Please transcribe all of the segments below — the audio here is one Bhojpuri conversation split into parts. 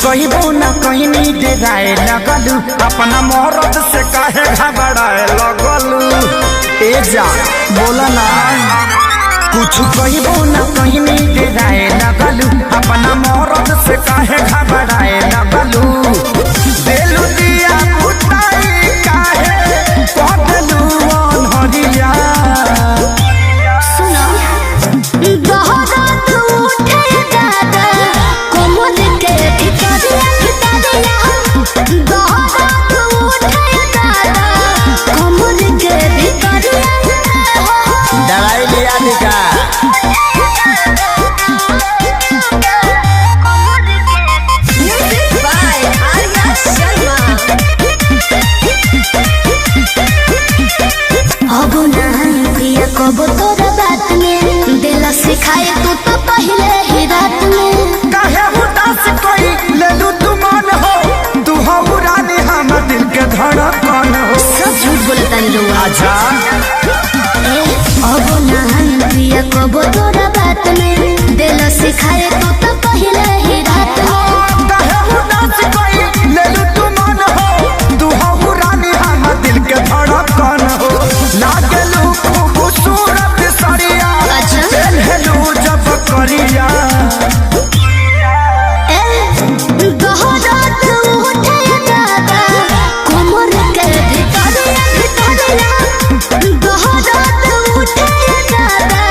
कहबो न कहनी डेराए लगलू, अपना मरद से काहे घबराए लगलू। ए जा बोला ना, कुछ कहबो न कहनी डेराए लगलू, अपना मरद से काहे घबराए लगलू। देलू दिया बुताई काहे पगलू अनहरिया। सुनो दहरात उठे दादा कोमल के भितरिया दहरात उठे दादा कोमल के भितरिया। दवाई लिया निका कब तोरा बात में दिला सिखाए तू तो पहले ही रात में। काहे उदास कोई लेलू तू मन हो, तू हो रानी हम दिल के धड़कन हो। सब झूठ बोलता नहीं लोग। अच्छा अब ना पिया कब तोरा बात में दिला सिखाए तू तो पहले ही रात में। काहे उदास कोई लेलू तू मन हो, तू हो रानी हम दिल के धड़कन हो। लागलू खूबसूरत सरिया, हेलू जब करिया। दहरात उठे दादा कोमल के भितरिया दहरात उठे दादा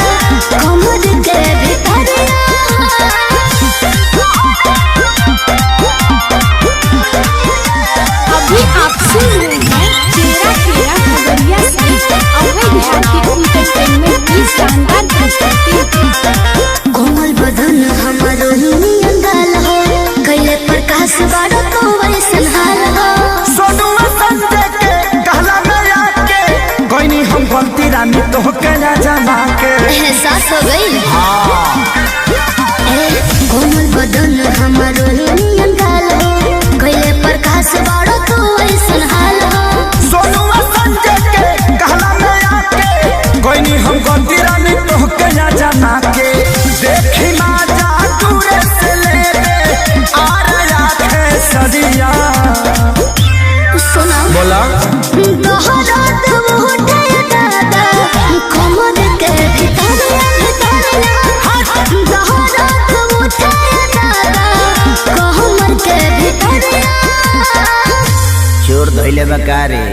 कोमल के भितरिया। अभी आप सुन रहे हैं चेहरा खेरा खबरिया सहित अवैध शांति एंटरटेनमेंट की शानदार प्रस्तुति। कोमल बदन हमारो नियन गाल हो, कैले प्रकाश बाड़ा तो वैसन हाल हो। सोनुआ संजय के कहला में आके कोई हम गलती रानी तो कहना जमा के। एहसास हो गई कोमल बदन हमारो नियन गाल हो, कैले प्रकाश बाड़ा तो वैसन हाल हो। सोनुआ संजय के कहला में आके कोई हम गलती रानी तो कहना जमा के। देखी माँ जा दूरे से ले ले आ रहा है सदिया। सुना बोला दहरात उठे दादा कोमल के भितरिया दहरात उठे दादा कोमल के भितरिया। चोर धैले बकारे।